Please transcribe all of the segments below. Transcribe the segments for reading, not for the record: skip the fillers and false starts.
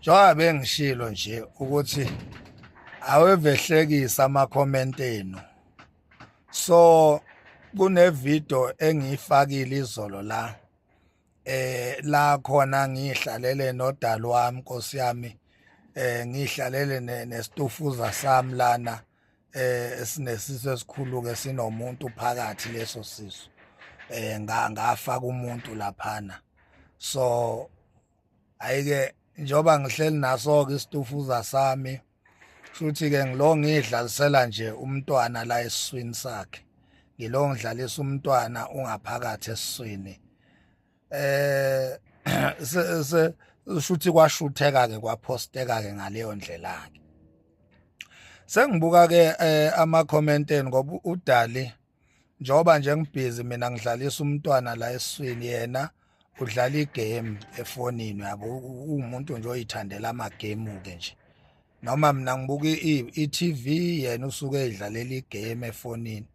Njengoba bengishilo nje ukuthi awevehlekisa ama-comment enu. So kunevideo engiyifakile izolo la khona ngihlalele nodali wami Nkosi yami, ngihlalele nesitofuza sami lana, esinesiso esikhulu ke sinomuntu phakathi leso siso. Ngafaka umuntu laphana. So ayike njoba ngihleli naso ke isitofuza sami, futhi ke ngilo ngidlalisela nje umntwana la esiswini sakhe. Ngilo ngidlalisa umntwana ungaphakathi esiswini. Shuthi kwashutheka ke kwaphosteka ke ngaleyo ndlela ke. Sengibuka ke ama-comment enu ngoba udali njoba nje ngibhizi mina ngidlalisa umntwana la esiswini, yena udlala igame efonini yabo. Umuntu nje oyithandela amagame ke nje. Noma mina ngibuka i-TV, yena usuke edlalela igame efonini.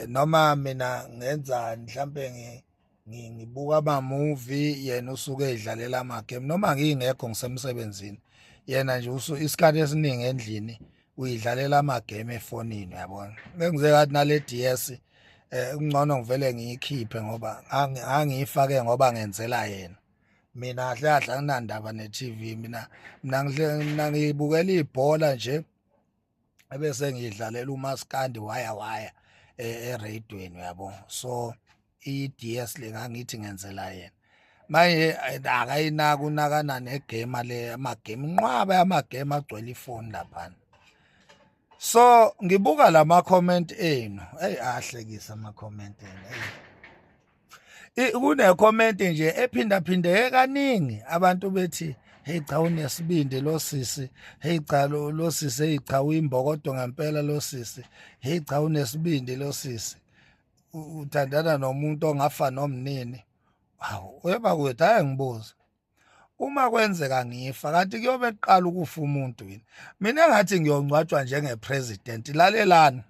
Noma mina ngenzani mhlambe ngibuka ama-movie, yena usuke edlalela amagame. Noma ngingekho ngisemsebenzini, yena nje isikhathi esiningi endlini uyidlalela amagame efonini yabona. Bengize ngathi nale DS kungcono ngivele ngiyikhiphe ngoba angiyifake ngoba ngenzela yena. Mina hle anginandaba ne-TV, mina ngibukela ibhola nje ebese ngidlalela uMaskandi waya ereyidweni yabo. So i-DS le ngangithi ngenzela yena. Manje akayinaka unakana negame le, amagame nqwaba amagame agcwele ifoni laphana. So ngibuka lama-comment enu, ahlekisa ama-comment enu. Kune-comment nje ephindaphindeke kaningi, abantu bethi hey cha unesibindi lo sisi, hey cha lo sisi, hey cha uyimbokodo ngempela lo sisi, hey cha unesibindi lo sisi, uthandana nomuntu ongafa nomnini. Hawu weba kwethu ayangibuza, uma kwenzeka ngifa kanti kuyobe kuqala ukufa umuntu yini? Mina engathi ngiyongcwatshwa njenge-president. Lalelani,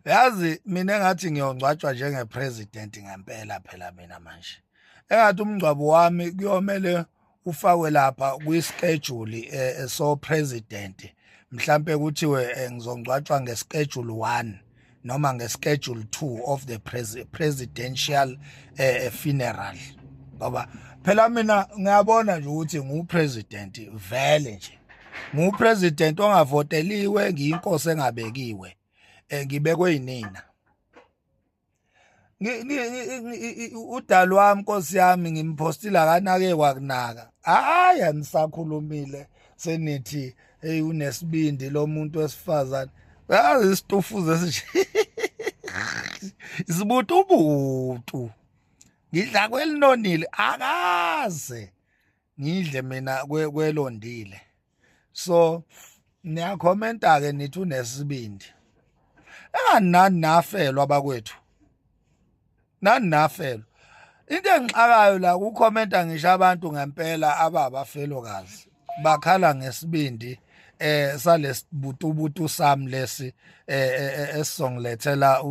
yazi mina engathi ngiyongcwatshwa njenge-president ngempela phela mina manje. Engathi umngcwabo wami kuyomele ufakwe lapha kwi-schedule so president. Mhlambe kuthiwe ngizongcwatshwa nge-schedule 1 noma nge-schedule 2 of the presidential funeral. Ngoba phela mina ngiyabona nje ukuthi ngu-president vele nje. Ngu-president ongavoteliwe, ngiyinkosi engabekiwe. Ngibekwe yinina. Udali wami Nkosi yami ngimphostile akanake kwakunaka. Hayi anisakhulumile senithi hey unesibindi lo muntu wesifazane. Yazi isitofuze isibutubutu. Ngidla kwelinonile akaze ngidle mina kwelondile. So niyakhomenta ke nithi unesibindi. Nani nafelwa abakwethu. Nani nafelwa. Into engixakayo la ukukhomenta ngisho abantu ngempela abafelokazi. Bakhala ngesibindi salesibutubutu sami lesi esongilethela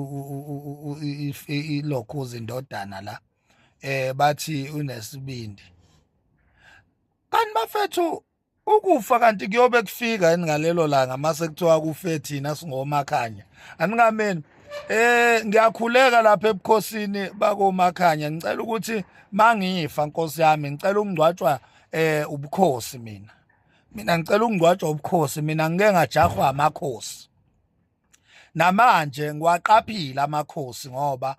ilokhuzi indodana la. Bathi unesibindi. Kanti bafethu ukufa kanti kuyobe kufika yini ngalelo langa mase kuthiwa kufe thina singomakhanya. Aningameni ngiyakhuleka lapha ebukhosini bakomakhanya. Ngicela ukuthi mangifa Nkosi yami, ngicela ukungcwatshwa ubukhosi mina. Mina ngicela ukungcwatshwa ubukhosi, mina ngike ngajahwa amakhosi. Namanje ngiwaqaphile amakhosi ngoba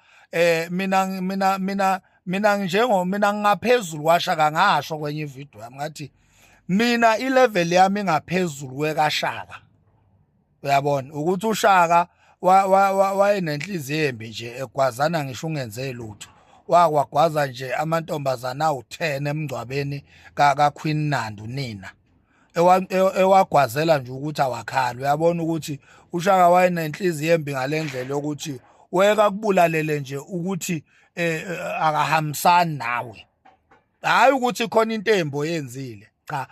mina ngingaphezulu kwaShaka. Ngasho kwenye ivideo yami ngathi mina ilevel yami ngaphezulu kwekaShaka. Uyabona ukuthi uShaka wayenenhliziyo embi nje, egwazana ngisho ungenze lutho. Wakwagwaza nje amantombazana awu-10 emngcwabeni kaQueen Nandi nina. Ewagwazela nje ukuthi awakhala. Uyabona ukuthi uShaka wayenenhliziyo embi ngalendlela yokuthi weka kubulalele nje ukuthi akahambisani nawe. Hayi ukuthi khona into embo yenzile. Cha,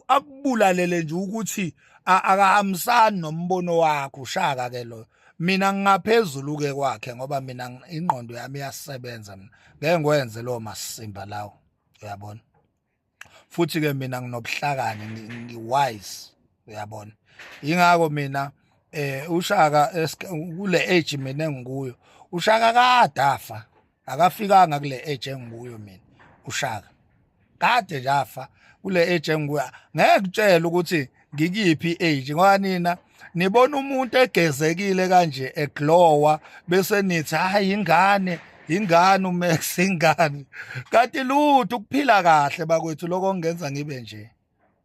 akubulalele nje ukuthi akahambisani nombono wakho uShaka ke lo. Mina ngingaphezulu ke kwakhe ngoba mina ingqondo yami iyasebenza mina. Ngeke ngwenze lo masimba lawo. Uyabona? futhi ke mina nginobuhlakani ngiwise uyabona ingakho mina uShaka kule age mina engikuyo uShaka kadafa akafikanga kule age engikuyo mina uShaka kade jafa kule age engikuyo ngeke kutshela ukuthi ngikiphi age ngoba nina nibona umuntu egezekile kanje eglowa bese nithi hayi ingane uMax ingane kanti lutho ukuphila kahle bakwethu lokho kungenza ngibe nje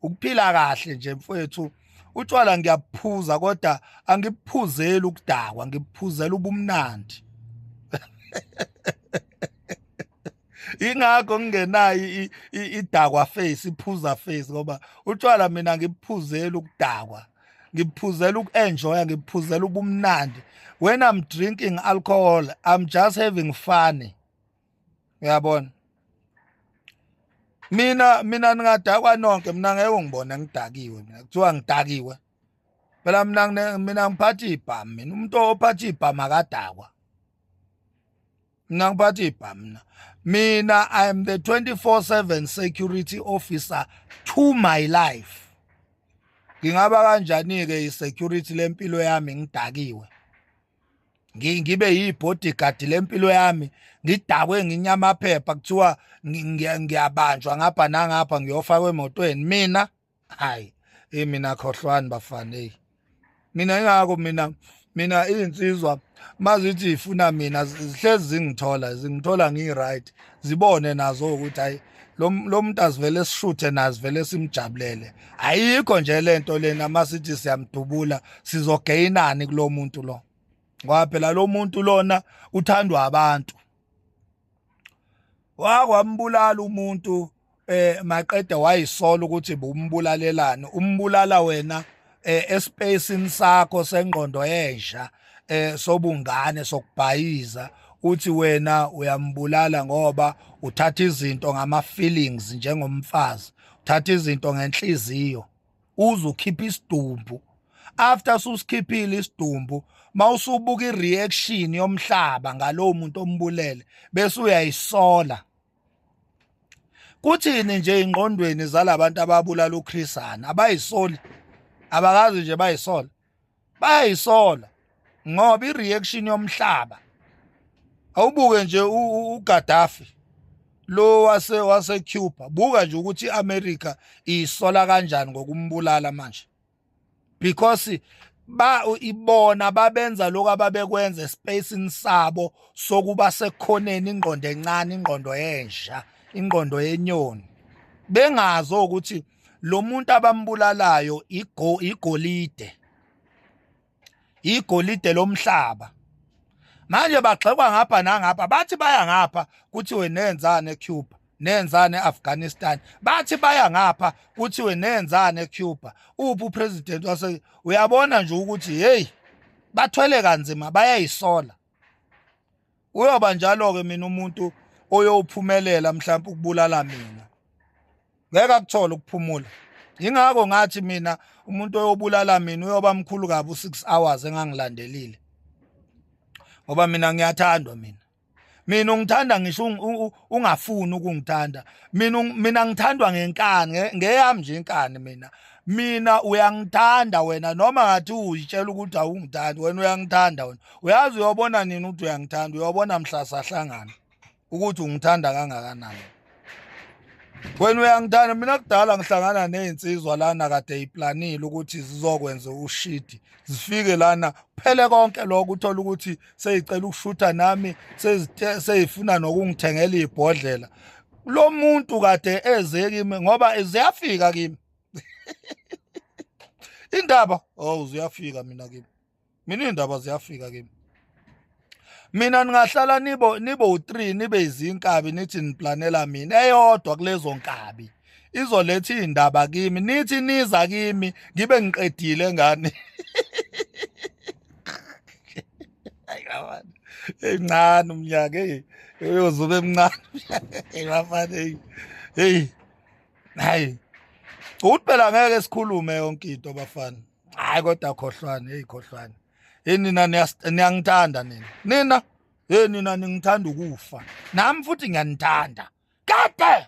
ukuphila kahle nje mfowethu utshwala ngiyaphuza kodwa angibuphuzeli ukudakwa ngibuphuzela ubumnandi ingakho ngingenayo idakwa face iphuza face ngoba utshwala mina ngibuphuzela ukudakwa ngibuphuzela uku-enjoya ngibuphuzela ubumnandi when I'm drinking alcohol I'm just having fun uyabona mina ningadakwa nonke mina ngeke ngibone ngidakiwe mina kuthiwa ngidakiwe phela mina ngiphatha ibhamu mina umuntu ophatha ibhamu akadakwa mina ngiphatha ibhamu mina I am the 24/7 security officer to my life ngingaba kanjani-ke i-security lempilo yami ngidakiwe ngibe yi-bodyguard lempilo yami ngidakwe nginyamaphepha kuthiwa ngiyabanjwa ngapha nangapha ngiyofakwa emotweni mina hayi mina khohlwani bafana mina ingako mina izinsizwa mazithi ifuna mina zihlezi zingithola ngi-right zibone nazo ukuthi hayi lo muntu azivele sishuthe nazivele simjabulele ayikho nje lento lena masithi siyamdubula sizogeyinani kulo muntu lo ngoba phela lo muntu lona uthandwa abantu wakwambulala umuntu maqeda wayisola ukuthi bumbulalelani umbulala wena espacing sakho sengqondo yesha sobungane sokubhayiza uthi wena uyambulala ngoba uthatha izinto ngama feelings njengomfazi uthatha izinto ngenhliziyo uze ukhipha isidumbu after susikhiphile isidumbu mawusubuka ireaction yomhlaba ngalowo muntu ombulele bese uyayisola kuthini nje ingqondweni zalabantu ababulala uChrisana abayisoli abakazi nje bayisola ngoba ireaction yomhlaba awubuke nje uGaddafi lo wase Cuba buka nje ukuthi iAmerica isola kanjani ngokumbulala manje because ibona babenza lokho ababekwenza espacing sabo sokuba sekhoneni ingqondo encane ingqondo yensha ingqondo yenyoni bengazo ukuthi lo muntu abambulalayo igolide lomhlaba manje bagxekwa ngapha nangapha bathi baya ngapha kuthiwe nenzane eCuba nenzane eAfghanistan bathi baya ngapha kuthiwe nenzane eCuba uphi upresident wase uyabona nje ukuthi hey bathwele kanzima bayayisola uyoba njalo ke mina umuntu oyophumelela mhlawumbe ukubulala mina ngeke akuthola ukuphumula ingakho ngathi mina umuntu oyobulala mina uyoba mkhulu kabi u6 hours engangilandelile ngoba mina ngiyathandwa mina ungithanda ngisho ungafuni ukungithanda mina ngithandwa ngenkani ngeyami nje inkani mina uyangithanda wena noma ngathi uyitshela ukuthi awungithandi wena uyangithanda wena uyazi uyobona nini ukuthi uyangithanda uyobona mhla sahlangana ukuthi ungithanda kangakanani wena uyangithanda mina kudala ngihlangana nezinsizwa lana kade iplanile ukuthi zizokwenza ushidi zifike lana phele konke lokho uthola ukuthi seyicela ukushutha nami seyifuna nokungithengela ibhodlela lo muntu kade eze kimi ngoba ziyafika kimi indaba ziyafika mina indaba ziyafika kimi mina ningahlala nibo u3 nibe izinkabi nithi niplanela mina eyodwa kulezo nkabi izoletha indaba kimi nithi niza kimi ngibe ngiqedile ngani ayabana encane umnyaka uyozobe emncane bafana hayi uthi phela ngeke sikhulume yonke into bafana hayi kodwa khohlwane nina niyangithanda nina nina ningithanda ukufa nami futhi ngiyanithanda kade